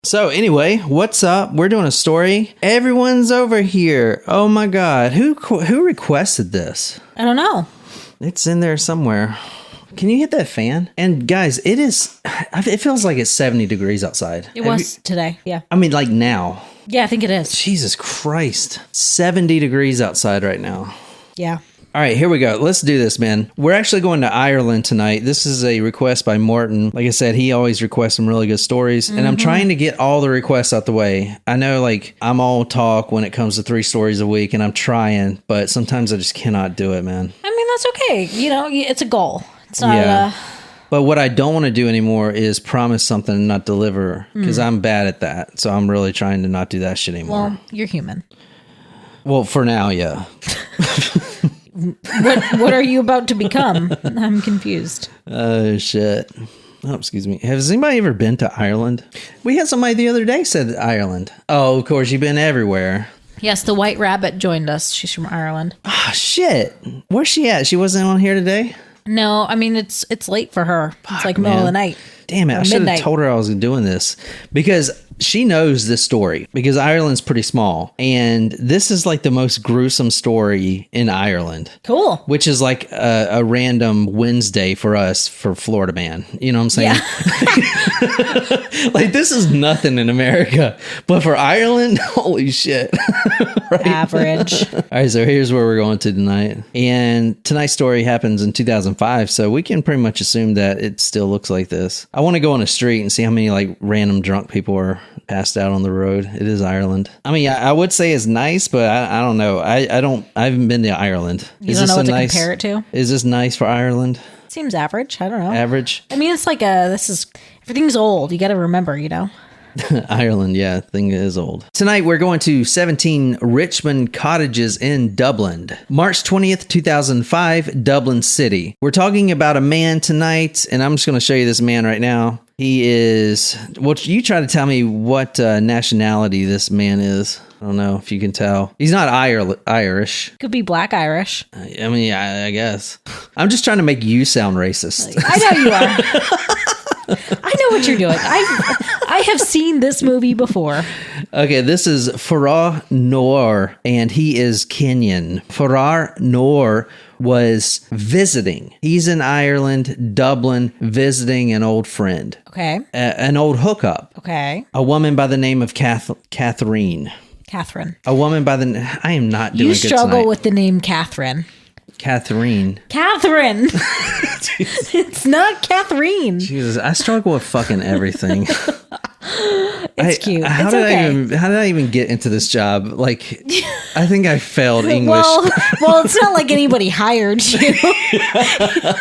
So anyway, what's up? We're doing a story. Everyone's over here. Oh my God. Who requested this? I don't know. It's in there somewhere. Can you hit that fan? And guys, it feels like it's 70 degrees outside. It was today. Yeah. I mean, like now. Yeah, I think it is. Jesus Christ. 70 degrees outside right now. Yeah. All right, here we go. Let's do this, man. We're actually going to Ireland tonight. This is a request by Morton. Like I said, he always requests some really good stories, and I'm trying to get all the requests out the way. I know, like, I'm all talk when it comes to 3 stories a week, and I'm trying, but sometimes I just cannot do it, man. I mean, that's okay. You know, it's a goal. It's not But what I don't want to do anymore is promise something and not deliver, because I'm bad at that. So I'm really trying to not do that shit anymore. Well, you're human. Well, for now, yeah. What are you about to become? I'm confused. Oh, shit. Oh, excuse me. Has anybody ever been to Ireland? We had somebody the other day said Ireland. Oh, of course, you've been everywhere. Yes, the White Rabbit joined us. She's from Ireland. Ah, shit. Where's she at? She wasn't on here today? No, I mean, it's late for her. It's like middle of the night. Damn it. I should have told her I was doing this, because she knows this story, because Ireland's pretty small. And this is like the most gruesome story in Ireland. Cool. Which is like a random Wednesday for us for Florida Man. You know what I'm saying? Yeah. Like, this is nothing in America. But for Ireland, holy shit. Right? Average. All right, so here's where we're going to tonight. And tonight's story happens in 2005, so we can pretty much assume that it still looks like this. I want to go on a street and see how many like random drunk people are passed out on the road. It is Ireland. I mean, I would say it's nice, but I don't know. I haven't been to Ireland. You don't know what to compare it to? Is this nice for Ireland? Seems average. I don't know. Average? I mean, it's like everything's old. You got to remember, you know? Ireland, yeah, thing is old. Tonight we're going to 17 Richmond cottages in Dublin. March 20th, 2005, Dublin City. We're talking about a man tonight, and I'm just going to show you this man right now. He is, well, you try to tell me what nationality this man is. I don't know if you can tell. He's not Irish. Could be Black Irish. I mean, I guess. I'm just trying to make you sound racist. I know you are. I know what you're doing. I have seen this movie before. Okay, this is Farrar Noor, and he is Kenyan. Farrar Noor was visiting. He's in Ireland, Dublin, visiting an old friend. Okay. An old hookup. Okay. A woman by the name of Catherine. A woman by the... I am not doing good tonight. You struggle with the name Catherine. Catherine. It's not Catherine. Jesus, I struggle with fucking everything. It's cute. How did I even get into this job? Like, I think I failed English. Well, it's not like anybody hired you.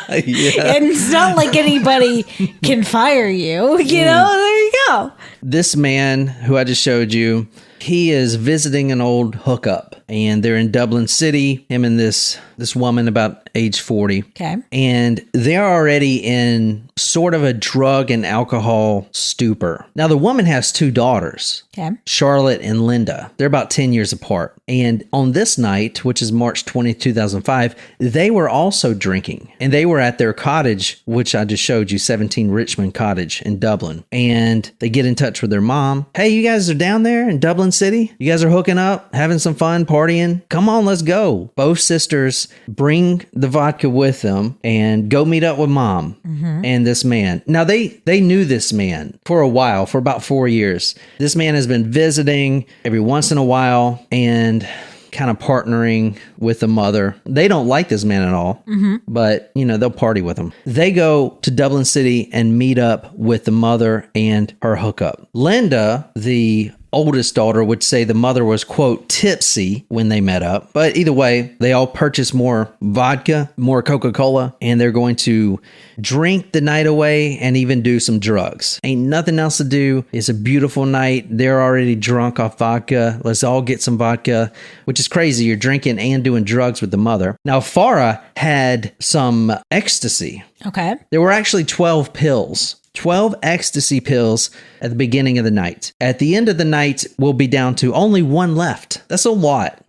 Yeah. And it's not like anybody can fire you. You know, there you go. This man who I just showed you, he is visiting an old hookup, and they're in Dublin City, him and this woman about age 40. Okay. And they're already in sort of a drug and alcohol stupor. Now, the woman has 2 daughters. Okay. Charlotte and Linda. They're about 10 years apart. And on this night, which is March 20, 2005, they were also drinking. And they were at their cottage, which I just showed you, 17 Richmond Cottage in Dublin. And they get in touch with their mom. Hey, you guys are down there in Dublin City? You guys are hooking up, having some fun, partying? Come on, let's go. Both sisters bring the vodka with them and go meet up with mom and this man. Now, they knew this man for a while, for about 4 years. This man has been visiting every once in a while and kind of partnering with the mother. They don't like this man at all, but, you know, they'll party with him. They go to Dublin City and meet up with the mother and her hookup. Linda, the oldest daughter, would say the mother was, quote, tipsy when they met up. But either way, they all purchase more vodka, more Coca-Cola, and they're going to drink the night away and even do some drugs. Ain't nothing else to do. It's a beautiful night. They're already drunk off vodka. Let's all get some vodka, which is crazy. You're drinking and doing drugs with the mother. Now, Farah had some ecstasy. Okay. There were actually 12 pills. 12 ecstasy pills at the beginning of the night. At the end of the night, we'll be down to only one left. That's a lot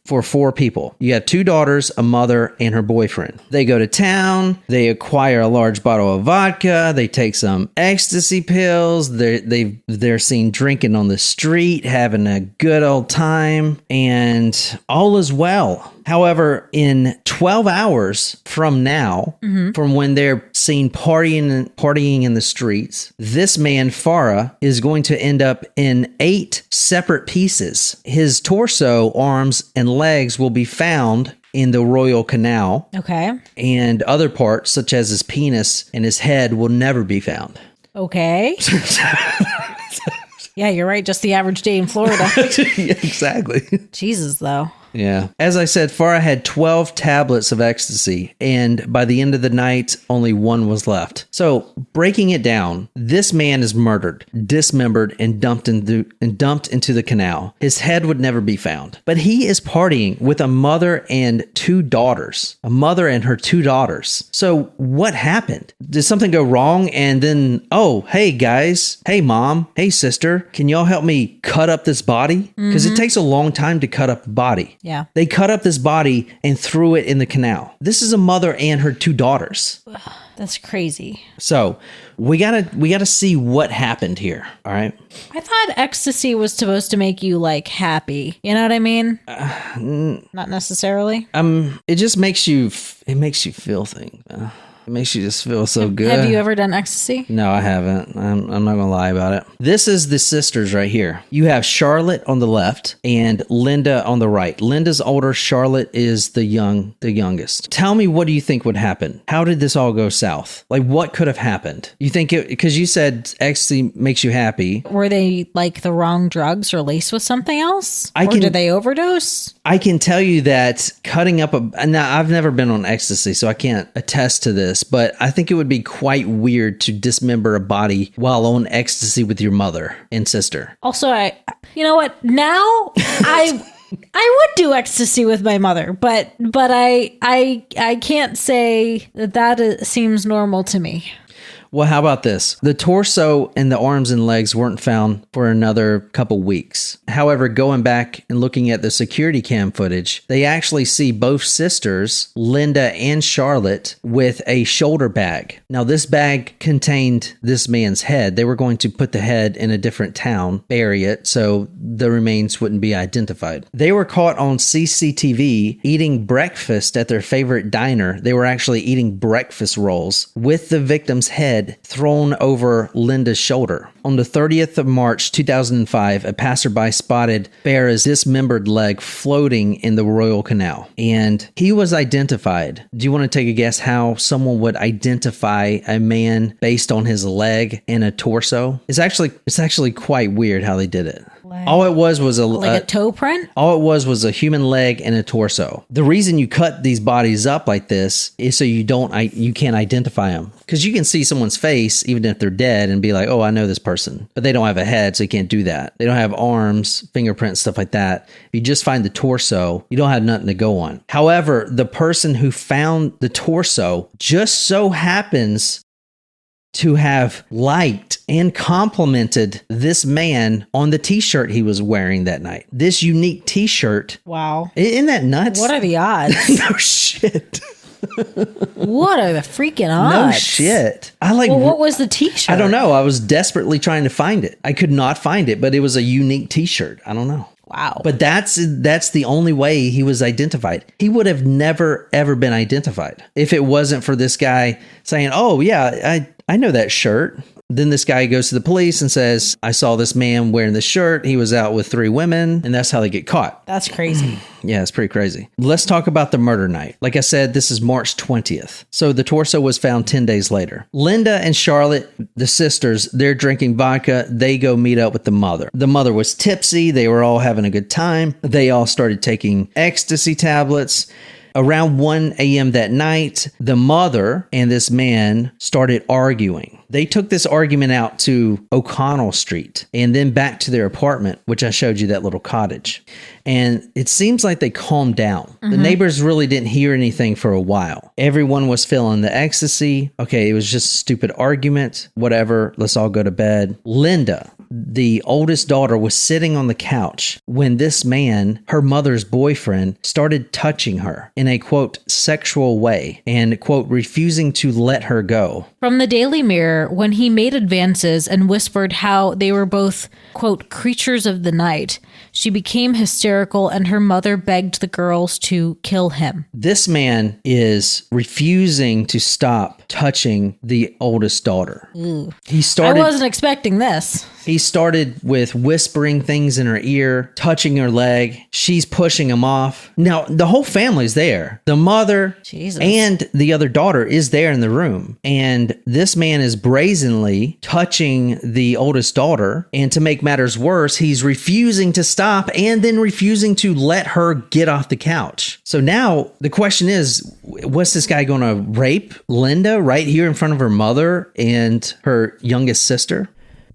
for 4 people. You have 2 daughters, a mother, and her boyfriend. They go to town. They acquire a large bottle of vodka. They take some ecstasy pills. They're seen drinking on the street, having a good old time, and all is well. However, in 12 hours from now, from when they're seen partying in the streets, this man, Farah, is going to end up in 8 separate pieces. His torso, arms, and legs will be found in the Royal Canal. Okay. And other parts, such as his penis and his head, will never be found. Okay. Yeah, you're right. Just the average day in Florida. Yeah, exactly. Jesus, though. Yeah. As I said, Farah had 12 tablets of ecstasy, and by the end of the night, only 1 was left. So, breaking it down, this man is murdered, dismembered, and dumped into the canal. His head would never be found. But he is partying with a mother and 2 daughters. A mother and her 2 daughters. So, what happened? Did something go wrong? And then, oh, hey guys, hey mom, hey sister, can y'all help me cut up this body? Because it takes a long time to cut up a body. Yeah. They cut up this body and threw it in the canal. This is a mother and her 2 daughters. That's crazy. So we gotta see what happened here. All right. I thought ecstasy was supposed to make you like happy. You know what I mean? Not necessarily. It just makes you feel things. It makes you just feel so good. Have you ever done ecstasy? No, I haven't. I'm not going to lie about it. This is the sisters right here. You have Charlotte on the left and Linda on the right. Linda's older. Charlotte is the youngest. Tell me, what do you think would happen? How did this all go south? Like, what could have happened? You think it, because you said ecstasy makes you happy. Were they like the wrong drugs or laced with something else? Or did they overdose? I can tell you that cutting up now I've never been on ecstasy, so I can't attest to this, but I think it would be quite weird to dismember a body while on ecstasy with your mother and sister. Also, you know what? Now I would do ecstasy with my mother, but I can't say that seems normal to me. Well, how about this? The torso and the arms and legs weren't found for another couple weeks. However, going back and looking at the security cam footage, they actually see both sisters, Linda and Charlotte, with a shoulder bag. Now, this bag contained this man's head. They were going to put the head in a different town, bury it, so the remains wouldn't be identified. They were caught on CCTV eating breakfast at their favorite diner. They were actually eating breakfast rolls with the victim's head thrown over Linda's shoulder. On the 30th of March 2005, a passerby spotted Farah's dismembered leg floating in the Royal Canal, and he was identified. Do you want to take a guess how someone would identify a man based on his leg and a torso? It's actually quite weird how they did it. All it was a toe print? All it was a human leg and a torso. The reason you cut these bodies up like this is so you can't identify them. Because you can see someone's face, even if they're dead, and be like, oh, I know this person. But they don't have a head, so you can't do that. They don't have arms, fingerprints, stuff like that. If you just find the torso, you don't have nothing to go on. However, the person who found the torso just so happens to have liked and complimented this man on the t-shirt he was wearing that night. This unique t-shirt. Wow. Isn't that nuts? What are the odds? No shit. What are the freaking odds? No shit. What was the t-shirt? I don't know. I was desperately trying to find it. I could not find it, but it was a unique t-shirt. I don't know. Wow. But that's the only way he was identified. He would have never, ever been identified if it wasn't for this guy saying, oh, yeah, I know that shirt. Then this guy goes to the police and says, I saw this man wearing this shirt. He was out with 3 women, and that's how they get caught. That's crazy. Yeah, it's pretty crazy. Let's talk about the murder night. Like I said, this is March 20th. So the torso was found 10 days later. Linda and Charlotte, the sisters, they're drinking vodka. They go meet up with the mother. The mother was tipsy. They were all having a good time. They all started taking ecstasy tablets. Around 1 a.m. that night, the mother and this man started arguing. They took this argument out to O'Connell Street and then back to their apartment, which I showed you, that little cottage. And it seems like they calmed down. The neighbors really didn't hear anything for a while. Everyone was feeling the ecstasy. Okay, it was just a stupid argument. Whatever, let's all go to bed. Linda, the oldest daughter, was sitting on the couch when this man, her mother's boyfriend, started touching her in a, quote, sexual way and, quote, refusing to let her go. From the Daily Mirror, when he made advances and whispered how they were both, quote, creatures of the night, she became hysterical and her mother begged the girls to kill him. This man is refusing to stop touching the oldest daughter. Ooh. I wasn't expecting this. He started with whispering things in her ear, touching her leg. She's pushing him off. Now, the whole family's there. The mother and the other daughter is there in the room. And this man is brazenly touching the oldest daughter. And to make matters worse, he's refusing to stop and then refusing to let her get off the couch. So now the question is, what's this guy going to rape Linda right here in front of her mother and her youngest sister?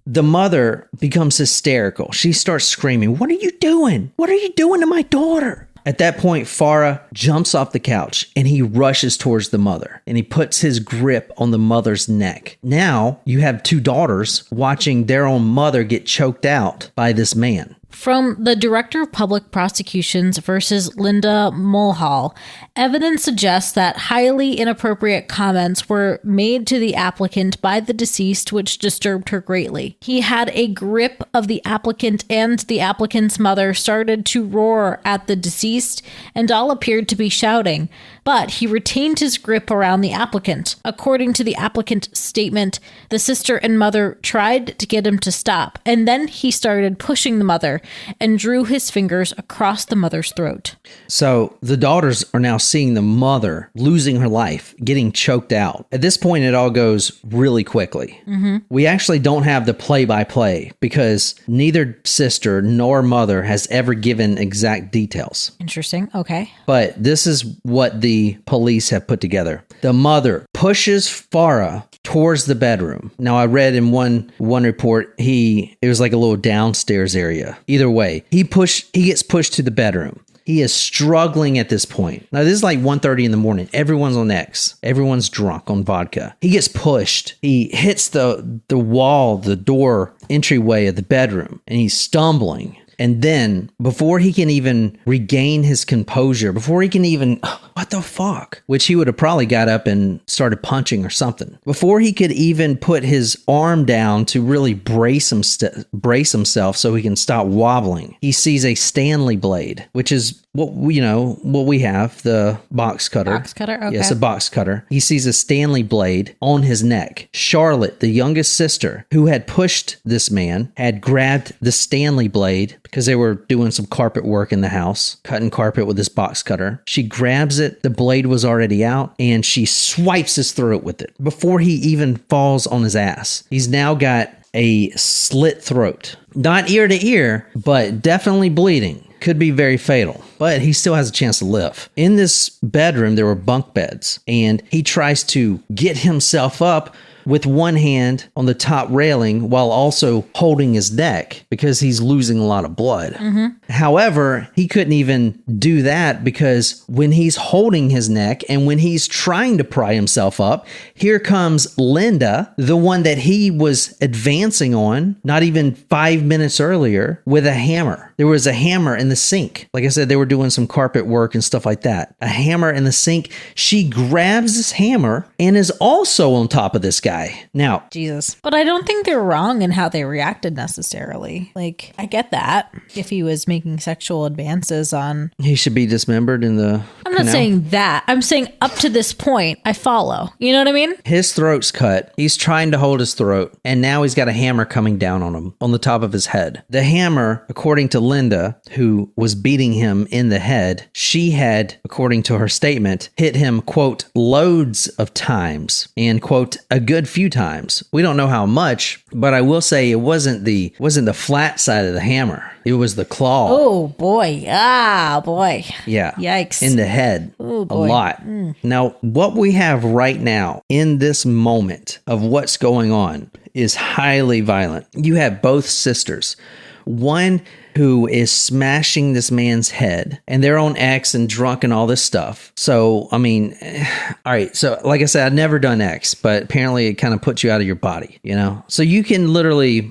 The mother becomes hysterical. She starts screaming, "What are you doing? What are you doing to my daughter?" At that point, Farah jumps off the couch and he rushes towards the mother and he puts his grip on the mother's neck. Now you have two daughters watching their own mother get choked out by this man. From the Director of Public Prosecutions versus Linda Mulhall, evidence suggests that highly inappropriate comments were made to the applicant by the deceased, which disturbed her greatly. He had a grip of the applicant, and the applicant's mother started to roar at the deceased, and all appeared to be shouting. But he retained his grip around the applicant. According to the applicant's statement, the sister and mother tried to get him to stop, and then he started pushing the mother and drew his fingers across the mother's throat. So the daughters are now seeing the mother losing her life, getting choked out. At this point, it all goes really quickly. We actually don't have the play-by-play because neither sister nor mother has ever given exact details. Interesting. Okay. But this is what the police have put together. The mother pushes Farah towards the bedroom. Now, I read in one report, it was like a little downstairs area. Either way, he gets pushed to the bedroom. He is struggling at this point. Now, this is like 1:30 in the morning. Everyone's on X. Everyone's drunk on vodka. He gets pushed. He hits the wall, the door entryway of the bedroom, and he's stumbling. And then, before he can even regain his composure, before he can even, what the fuck? Which he would have probably got up and started punching or something. Before he could even put his arm down to really brace himself so he can stop wobbling, he sees a Stanley blade, which is what we have, the box cutter. Box cutter? Okay. Yes, a box cutter. He sees a Stanley blade on his neck. Charlotte, the youngest sister, who had pushed this man, had grabbed the Stanley blade because they were doing some carpet work in the house, cutting carpet with this box cutter. She grabs it. The blade was already out, and she swipes his throat with it before he even falls on his ass. He's now got a slit throat. Not ear to ear, but definitely bleeding. Could be very fatal, but he still has a chance to live. In this bedroom, there were bunk beds, and he tries to get himself up with one hand on the top railing while also holding his neck because he's losing a lot of blood. However, he couldn't even do that because when he's holding his neck and when he's trying to pry himself up, here comes Linda, the one that he was advancing on not even 5 minutes earlier, with a hammer. There was a hammer in the sink. Like I said, they were doing some carpet work and stuff like that. A hammer in the sink. She grabs this hammer and is also on top of this guy. Now, Jesus. But I don't think they're wrong in how they reacted necessarily. Like, I get that if he was making sexual advances on... He should be dismembered in the I'm not saying that. I'm saying up to this point, I follow. You know what I mean? His throat's cut. He's trying to hold his throat. And now he's got a hammer coming down on him, on the top of his head. The hammer, according to Linda, who was beating him in the head, she had, according to her statement, hit him, quote, loads of times and, quote, a good few times. We don't know how much, but I will say it wasn't the flat side of the hammer. It was the claw. Oh, boy. Ah, boy. Yeah. Yikes. In the head. Oh, a boy. lot. Now, what we have right now in this moment of what's going on is highly violent. You have both sisters. One who is smashing this man's head, and they're on X and drunk and all this stuff. So, I mean, all right. So, like I said, I've never done X, but apparently it kind of puts you out of your body, you know? So you can literally,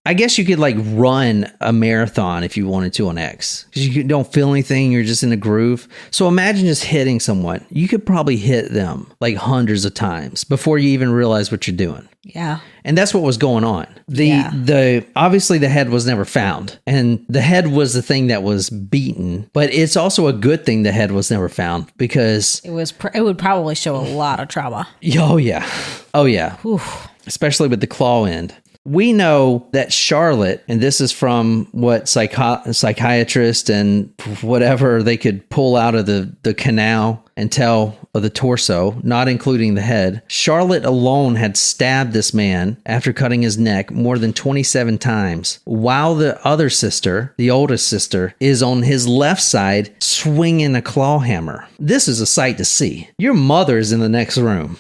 I guess you could like run a marathon if you wanted to on X, because you don't feel anything. You're just in a groove. So imagine just hitting someone. You could probably hit them like hundreds of times before you even realize what you're doing. Yeah. And that's what was going on. The obviously the head was never found, and the head was the thing that was beaten, but it's also a good thing the head was never found, because it would probably show a lot of trauma. Oh yeah. Whew. Especially with the claw end. We know that Charlotte, and this is from what psychiatrist and whatever they could pull out of the canal and tell of the torso, not including the head, Charlotte alone had stabbed this man after cutting his neck more than 27 times, while the other sister, the oldest sister, is on his left side swinging a claw hammer. This is a sight to see. Your mother's in the next room.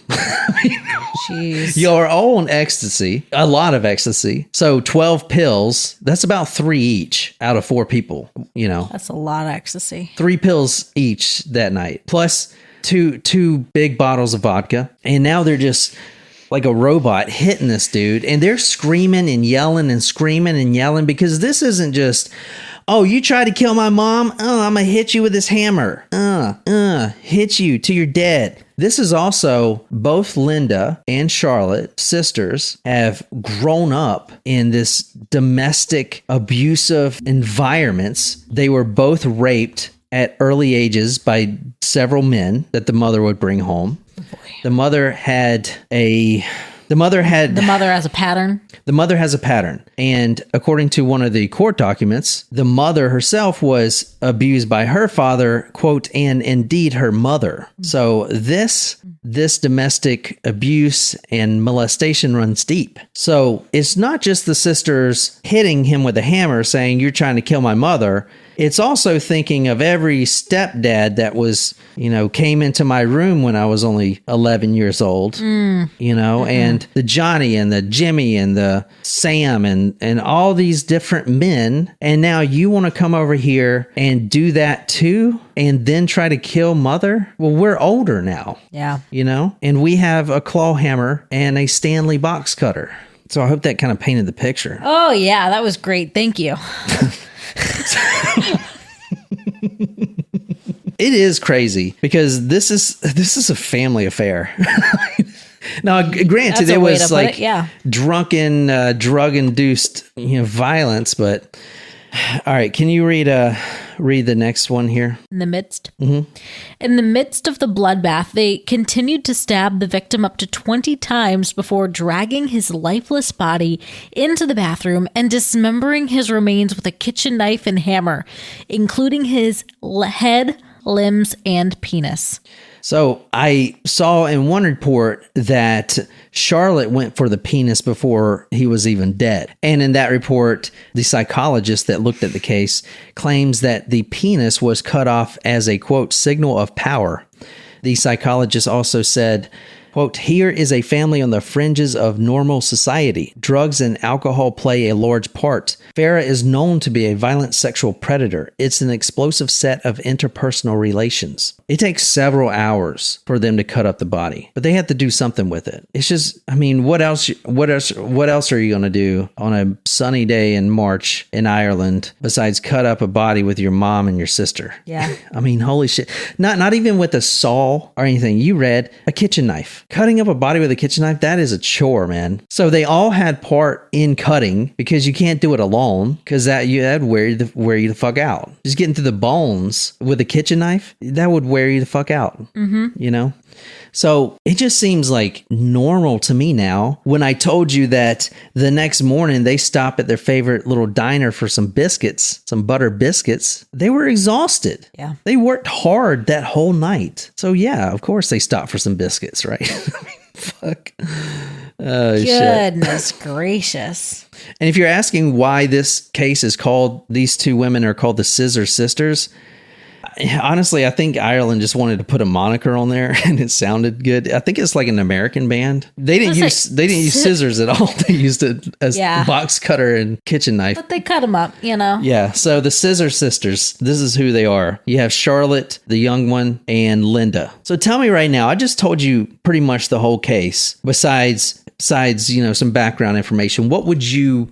Jeez. You're all on ecstasy, a lot of ecstasy. So 12 pills, that's about 3 each out of 4 people, you know. That's a lot of ecstasy. 3 pills each that night, plus two big bottles of vodka. And now they're just like a robot hitting this dude. And they're screaming and yelling and screaming and yelling, because this isn't just, oh, you tried to kill my mom? Oh, I'm going to hit you with this hammer. Hit you till you're dead. This is also both Linda and Charlotte, sisters, have grown up in this domestic abusive environments. They were both raped at early ages by several men that the mother would bring home. The mother has a pattern. The mother has a pattern. And according to one of the court documents, the mother herself was abused by her father, quote, and indeed her mother. So this domestic abuse and molestation runs deep. So it's not just the sisters hitting him with a hammer saying, you're trying to kill my mother. It's also thinking of every stepdad that was, came into my room when I was only 11 years old, and the Johnny and the Jimmy and the Sam and all these different men. And now you want to come over here and do that too, and then try to kill mother? Well, we're older now. Yeah. And we have a claw hammer and a Stanley box cutter. So I hope that kind of painted the picture. Oh, yeah. That was great. Thank you. It is crazy, because this is a family affair. Now, granted, it was like drunken, drug-induced, violence. But all right, can you read the next one here? In the midst? Mm-hmm. In the midst of the bloodbath, they continued to stab the victim up to 20 times before dragging his lifeless body into the bathroom and dismembering his remains with a kitchen knife and hammer, including his head, limbs, and penis. So I saw in one report that Charlotte went for the penis before he was even dead. And in that report, the psychologist that looked at the case claims that the penis was cut off as a, quote, signal of power. The psychologist also said, quote, here is a family on the fringes of normal society. Drugs and alcohol play a large part. Farah is known to be a violent sexual predator. It's an explosive set of interpersonal relations. It takes several hours for them to cut up the body, but they have to do something with it. It's just, what else are you going to do on a sunny day in March in Ireland besides cut up a body with your mom and your sister? Yeah. Holy shit. Not even with a saw or anything. You read a kitchen knife. Cutting up a body with a kitchen knife, that is a chore, man. So they all had part in cutting, because you can't do it alone, because that'd wear you the fuck out. Just getting to the bones with a kitchen knife, that would wear you the fuck out. Mm-hmm. So it just seems like normal to me now. When I told you that the next morning they stopped at their favorite little diner for some biscuits, some butter biscuits, they were exhausted. Yeah. They worked hard that whole night. So yeah, of course they stopped for some biscuits, right? Fuck. Oh, Goodness gracious. And if you're asking why this case is called, these two women are called the Scissor sisters, honestly, I think Ireland just wanted to put a moniker on there and it sounded good. I think it's like an American band. They didn't use scissors at all. They used it as box cutter and kitchen knife. But they cut them up, you know. Yeah. So the Scissor sisters, this is who they are. You have Charlotte, the young one, and Linda. So tell me right now, I just told you pretty much the whole case. Besides, some background information, what would you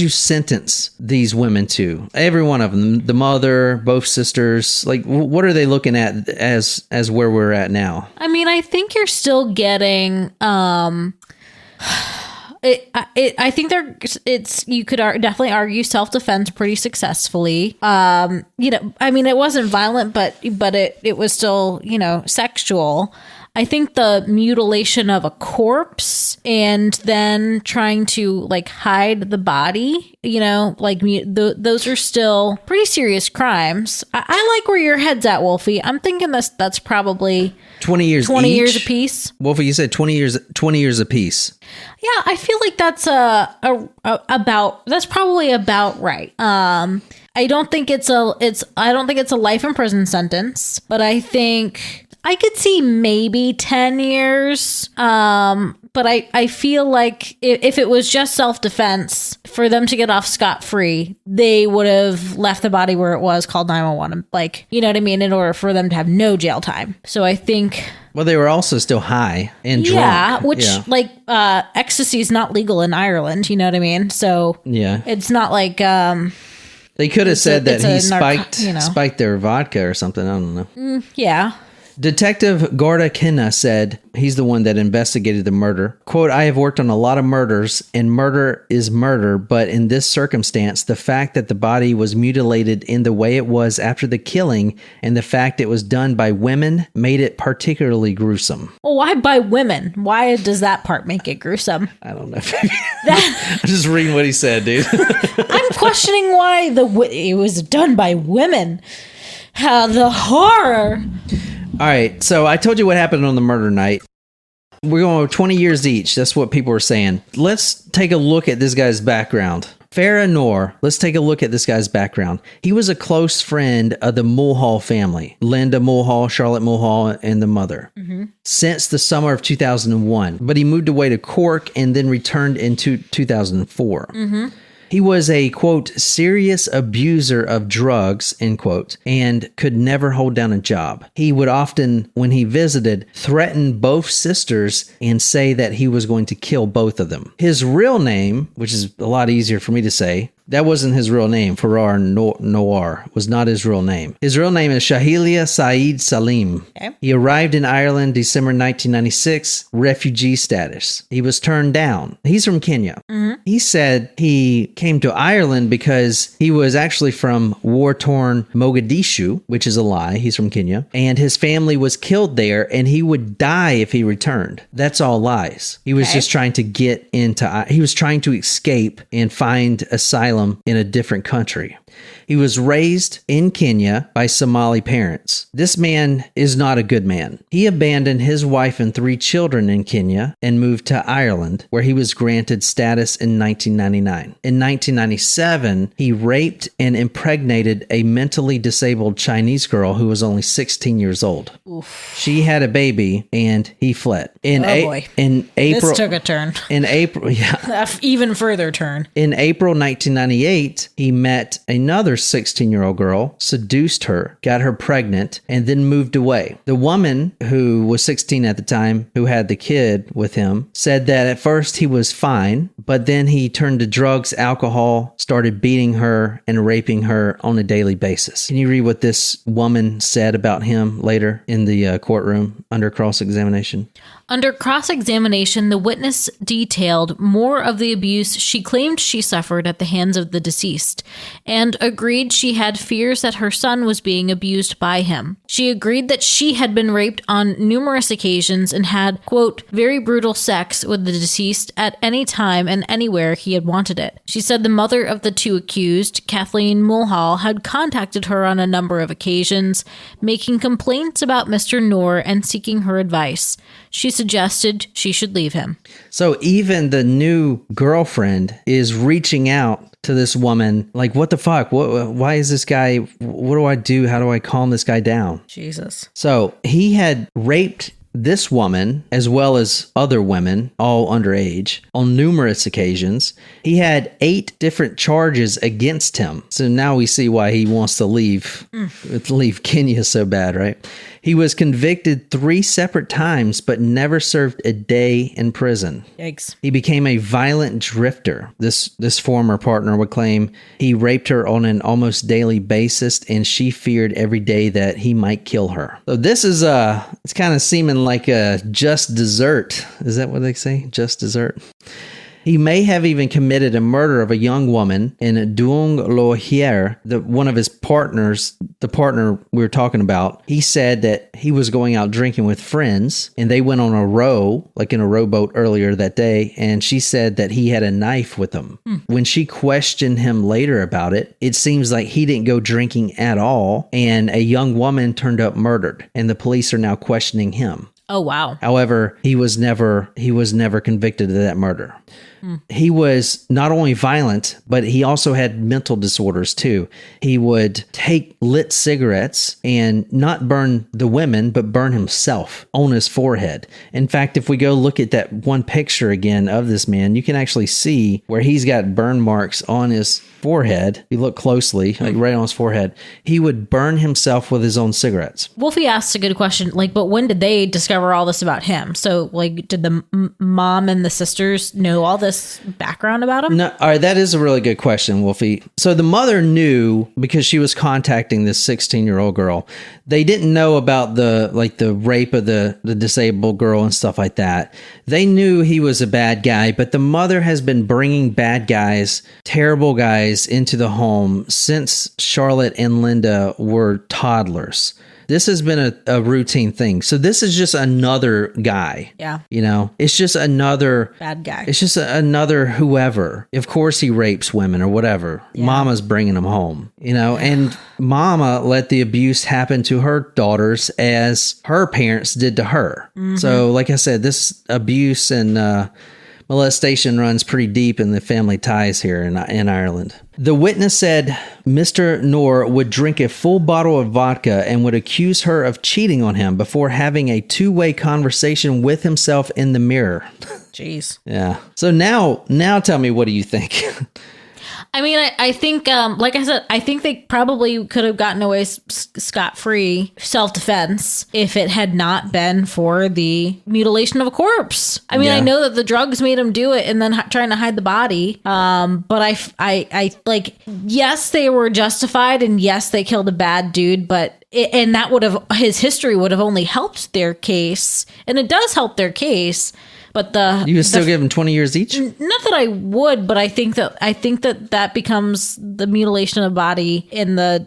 sentence these women to? Every one of them, the mother, both sisters, like what are they looking at as where we're at now? I mean, I think you're still getting, I think you could definitely argue self-defense pretty successfully. I mean, it wasn't violent, but it was still, sexual. I think the mutilation of a corpse and then trying to hide the body, those are still pretty serious crimes. I like where your head's at, Wolfie. I'm thinking that's probably 20 years 20 each? years apiece. Wolfie, you said 20 years apiece. Yeah, I feel like that's that's probably about right. I don't think it's a life in prison sentence, but I think I could see maybe 10 years. But I feel like if it was just self-defense, for them to get off scot-free, they would have left the body where it was, called 911. You know what I mean? In order for them to have no jail time. So I think... Well, they were also still high and drunk. Yeah, which ecstasy is not legal in Ireland. You know what I mean? So yeah, it's not like... they could have said that he spiked their vodka or something. I don't know. Yeah. Detective Garda Kinna said, he's the one that investigated the murder. Quote, I have worked on a lot of murders, and murder is murder, but in this circumstance, the fact that the body was mutilated in the way it was after the killing, and the fact it was done by women, made it particularly gruesome. Well, why by women? Why does that part make it gruesome? I don't know. I'm just reading what he said, dude. I'm questioning why it was done by women. The horror. All right, so I told you what happened on the murder night. We're going with 20 years each. That's what people were saying. Let's take a look at this guy's background. Farah Noor, let's take a look at this guy's background. He was a close friend of the Mulhall family, Linda Mulhall, Charlotte Mulhall, and the mother, since the summer of 2001. But he moved away to Cork and then returned in 2004. He was a, quote, serious abuser of drugs, end quote, and could never hold down a job. He would often, when he visited, threaten both sisters and say that he was going to kill both of them. His real name, which is a lot easier for me to say, that wasn't his real name. Farah Noor was not his real name. His real name is Shahilia Saeed Salim. Okay. He arrived in Ireland December 1996, refugee status. He was turned down. He's from Kenya. He said he came to Ireland because he was actually from war-torn Mogadishu, which is a lie. He's from Kenya. And his family was killed there, and he would die if he returned. That's all lies. He was just trying to he was trying to escape and find asylum in a different country. He was raised in Kenya by Somali parents. This man is not a good man. He abandoned his wife and 3 children in Kenya and moved to Ireland, where he was granted status in 1999. In 1997, he raped and impregnated a mentally disabled Chinese girl who was only 16 years old. Oof. She had a baby and he fled. In April, this took a turn. In April, yeah. Even further turn. In April 1998, he met another 16-year-old girl, seduced her, got her pregnant, and then moved away. The woman, who was 16 at the time, who had the kid with him, said that at first he was fine, but then he turned to drugs, alcohol, started beating her and raping her on a daily basis. Can you read what this woman said about him later in the courtroom under cross-examination? Under cross-examination, the witness detailed more of the abuse she claimed she suffered at the hands of the deceased, and agreed she had fears that her son was being abused by him. She agreed that she had been raped on numerous occasions and had, quote, very brutal sex with the deceased at any time and anywhere he had wanted it. She said the mother of the two accused, Kathleen Mulhall, had contacted her on a number of occasions, making complaints about Mr. Noor and seeking her advice. She suggested she should leave him. So even the new girlfriend is reaching out to this woman, like, what the fuck? Why is this guy? What do I do? How do I calm this guy down? Jesus. So he had raped this woman, as well as other women, all underage, on numerous occasions. He had 8 different charges against him. So now we see why he wants to leave Kenya so bad, right? He was convicted 3 separate times, but never served a day in prison. Yikes. He became a violent drifter. This former partner would claim he raped her on an almost daily basis, and she feared every day that he might kill her. So this is it's kind of seeming like a just dessert. Is that what they say? Just dessert. He may have even committed a murder of a young woman in Duong Lohier, one of his partners, the partner we were talking about. He said that he was going out drinking with friends, and they went on a row, like in a rowboat earlier that day, and she said that he had a knife with him. When she questioned him later about it, it seems like he didn't go drinking at all, and a young woman turned up murdered, and the police are now questioning him. Oh, wow. However, he was never convicted of that murder. He was not only violent, but he also had mental disorders too. He would take lit cigarettes and not burn the women, but burn himself on his forehead. In fact, if we go look at that one picture again of this man, you can actually see where he's got burn marks on his forehead. You look closely, like right on his forehead. He would burn himself with his own cigarettes. Wolfie asks a good question, but when did they discover all this about him? So, did the mom and the sisters know all this background about him? No, all right, that is a really good question, Wolfie. So the mother knew because she was contacting this 16-year-old girl. They didn't know about the rape of the disabled girl and stuff like that. They knew he was a bad guy, but the mother has been bringing bad guys, terrible guys, into the home since Charlotte and Linda were toddlers. This has been a routine thing. So this is just another guy. Yeah. It's just another bad guy. It's just another whoever. Of course he rapes women or whatever. Yeah. Mama's bringing him home, and Mama let the abuse happen to her daughters as her parents did to her. Mm-hmm. So like I said, this abuse and molestation runs pretty deep in the family ties here in Ireland. The witness said Mr. Noor would drink a full bottle of vodka and would accuse her of cheating on him before having a 2-way conversation with himself in the mirror. Jeez. Yeah. So now tell me, what do you think? I mean, I think, like I said, I think they probably could have gotten away scot-free self-defense if it had not been for the mutilation of a corpse. I mean, yeah. I know that the drugs made him do it and then trying to hide the body. But I yes, they were justified, and yes, they killed a bad dude, but his history would have only helped their case, and it does help their case. But you would still give them 20 years each? Not that I would, but I think that becomes the mutilation of the body in the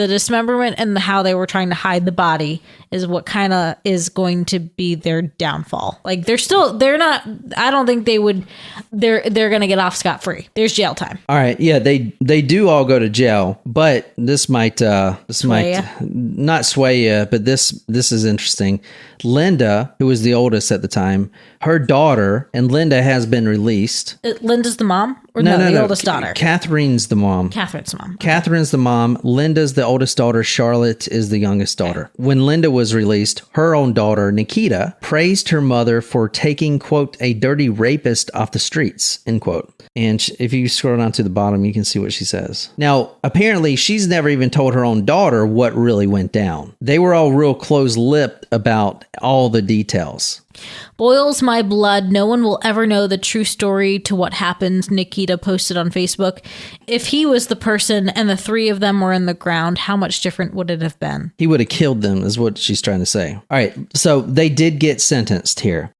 dismemberment and how they were trying to hide the body is what kind of is going to be their downfall. Like they're not. I don't think they would. They're going to get off scot free. There's jail time. All right, yeah, they do all go to jail, but this might not sway you. But this is interesting. Linda, who was the oldest at the time, her daughter, and Linda has been released. Linda's the mom? Or no, the oldest daughter? Catherine's the mom. Catherine's the mom. Catherine's the mom. Linda's the oldest daughter. Charlotte is the youngest daughter. Okay. When Linda was released, her own daughter, Nikita, praised her mother for taking, quote, a dirty rapist off the streets, end quote. And if you scroll down to the bottom, you can see what she says. Now, apparently, she's never even told her own daughter what really went down. They were all real close-lipped about all the details. Boils my blood. No one will ever know the true story to what happened, Nikita posted on Facebook. If he was the person and the 3 of them were in the ground, how much different would it have been? He would have killed them, is what she's trying to say. All right, so they did get sentenced here.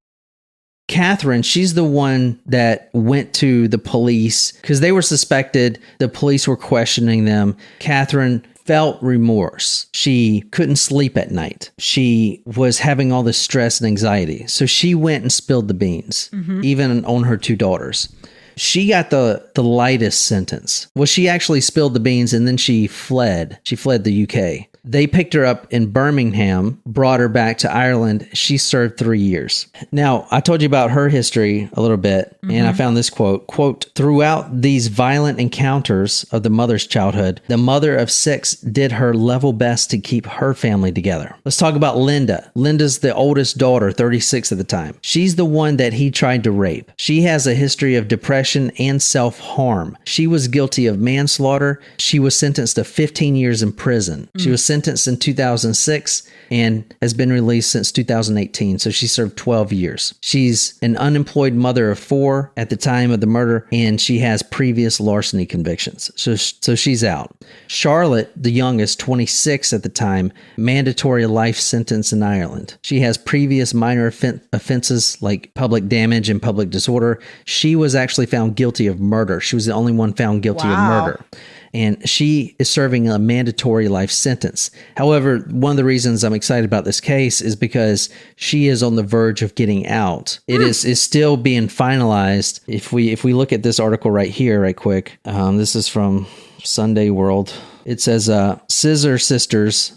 Catherine, she's the one that went to the police because they were suspected. The police were questioning them. Catherine felt remorse. She couldn't sleep at night. She was having all this stress and anxiety. So she went and spilled the beans, even on her 2 daughters. She got the lightest sentence. Well, she actually spilled the beans and then she fled. She fled the UK. They picked her up in Birmingham, brought her back to Ireland. She served 3 years. Now, I told you about her history a little bit, and I found this quote, throughout these violent encounters of the mother's childhood, the mother of 6 did her level best to keep her family together. Let's talk about Linda. Linda's the oldest daughter, 36 at the time. She's the one that he tried to rape. She has a history of depression and self-harm. She was guilty of manslaughter. She was sentenced to 15 years in prison. She was sentenced in 2006 and has been released since 2018. So she served 12 years. She's an unemployed mother of 4 at the time of the murder, and she has previous larceny convictions. So she's out. Charlotte, the youngest, 26 at the time, mandatory life sentence in Ireland. She has previous minor offenses like public damage and public disorder. She was actually found guilty of murder. She was the only one found guilty of murder. And she is serving a mandatory life sentence. However, one of the reasons I'm excited about this case is because she is on the verge of getting out. It is still being finalized. If we look at this article right here, right quick, this is from Sunday World. It says, Scissor Sisters,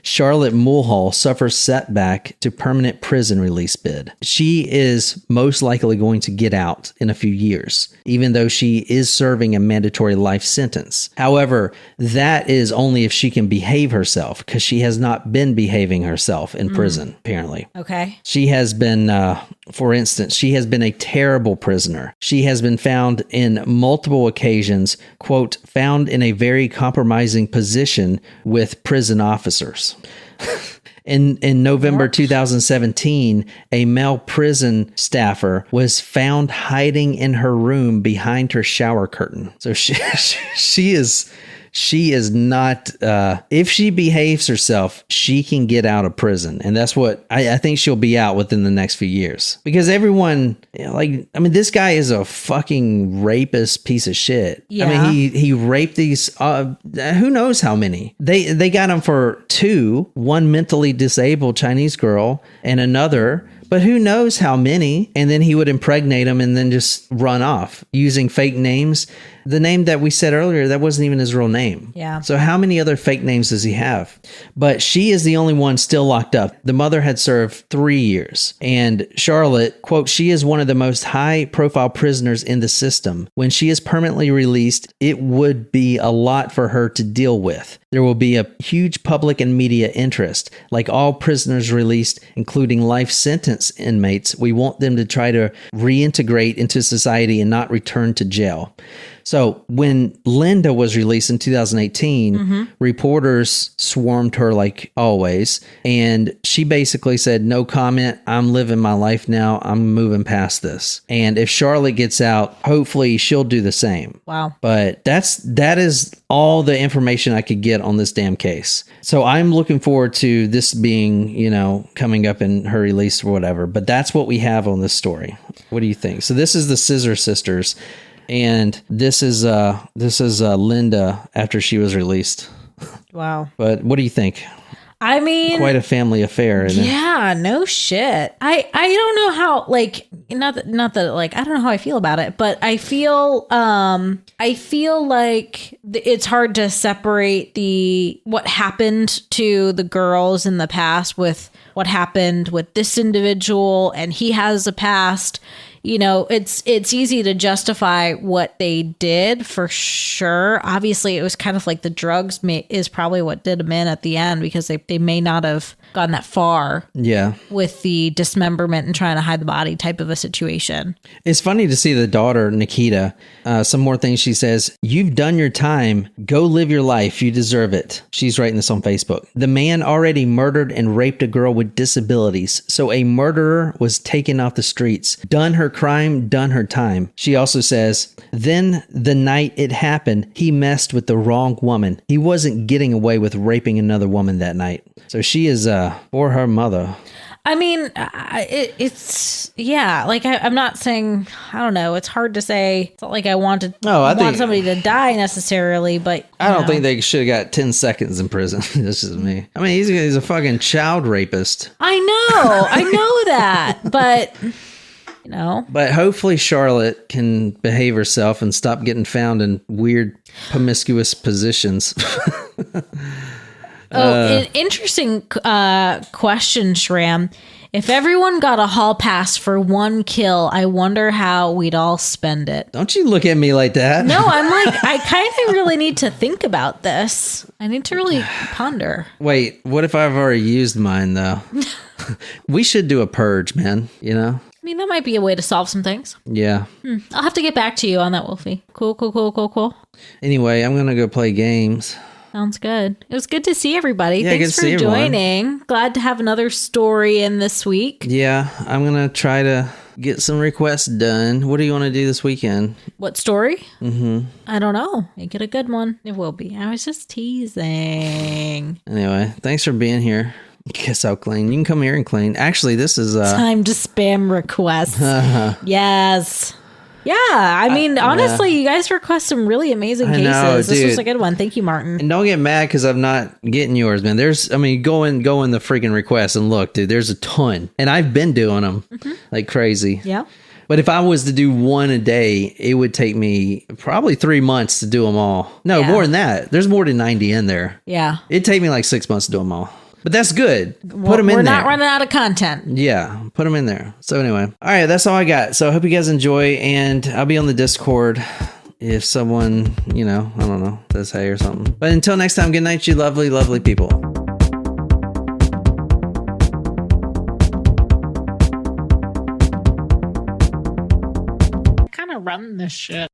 Charlotte Mulhall suffers setback to permanent prison release bid. She is most likely going to get out in a few years, even though she is serving a mandatory life sentence. However, that is only if she can behave herself, because she has not been behaving herself in prison, apparently. Okay. She has been, for instance, she has been a terrible prisoner. She has been found in multiple occasions, quote, found in a very compromising position with prison officers. In November 2017, a male prison staffer was found hiding in her room behind her shower curtain. So she is not, if she behaves herself, she can get out of prison. And that's what I think she'll be out within the next few years. Because everyone, this guy is a fucking rapist piece of shit. Yeah. He raped these, who knows how many. They got him for 2, one mentally disabled Chinese girl and another, but who knows how many. And then he would impregnate them and then just run off using fake names. The name that we said earlier, that wasn't even his real name. Yeah. So how many other fake names does he have? But she is the only one still locked up. The mother had served 3 years. And Charlotte, quote, she is one of the most high-profile prisoners in the system. When she is permanently released, it would be a lot for her to deal with. There will be a huge public and media interest. Like all prisoners released, including life sentence inmates, we want them to try to reintegrate into society and not return to jail. So when Linda was released in 2018, reporters swarmed her like always. And she basically said, no comment. I'm living my life now. I'm moving past this. And if Charlotte gets out, hopefully she'll do the same. Wow. But that is all the information I could get on this damn case. So I'm looking forward to this being, coming up in her release or whatever. But that's what we have on this story. What do you think? So this is the Scissor Sisters. And this is Linda after she was released. Wow. But what do you think? I mean, quite a family affair, isn't it? Yeah, no shit. I don't know how, not that I don't know how I feel about it, but I feel like it's hard to separate what happened to the girls in the past with what happened with this individual, and he has a past. It's easy to justify what they did for sure. Obviously, it was kind of like the drugs is probably what did them in at the end, because they may not have gone that far. Yeah. With the dismemberment and trying to hide the body type of a situation. It's funny to see the daughter, Nikita. Some more things she says. You've done your time. Go live your life. You deserve it. She's writing this on Facebook. The man already murdered and raped a girl with disabilities. So a murderer was taken off the streets. Done her crime, done her time. She also says, then the night it happened, he messed with the wrong woman. He wasn't getting away with raping another woman that night. So she is for her mother. I mean, it's like I'm not saying, I don't know. It's hard to say. It's not like I want somebody to die necessarily, but I don't think they should have got 10 seconds in prison. This is me. I mean, he's a fucking child rapist. I know that, but But hopefully Charlotte can behave herself and stop getting found in weird promiscuous positions. An interesting question, Shram. If everyone got a hall pass for one kill, I wonder how we'd all spend it. Don't you look at me like that. No, I'm like, I kind of really need to think about this. I need to really ponder. Wait, what if I've already used mine, though? We should do a purge, man, I mean, that might be a way to solve some things. Yeah. I'll have to get back to you on that, Wolfie. Cool. Anyway, I'm going to go play games. Sounds good. It was good to see everybody. Yeah, Thanks for joining. Glad to have another story in this week. Yeah, I'm going to try to get some requests done. What do you want to do this weekend? What story? I don't know. Make it a good one. It will be. I was just teasing. Anyway, thanks for being here. Guess I'll clean. You can come here and clean. Actually, this is... time to spam requests. Yes. Yeah, I mean, honestly, you guys request some really amazing cases. This was a good one. Thank you, Martin. And don't get mad because I'm not getting yours, man. Go in the freaking requests and look, dude, there's a ton. And I've been doing them like crazy. Yeah. But if I was to do one a day, it would take me probably 3 months to do them all. No, more than that. There's more than 90 in there. Yeah. It'd take me like 6 months to do them all. But that's good. Put them in there. We're not running out of content. Yeah, put them in there. So anyway, all right, that's all I got. So I hope you guys enjoy, and I'll be on the Discord if someone, I don't know, says hey or something. But until next time, good night, you lovely, lovely people. Kind of run this shit.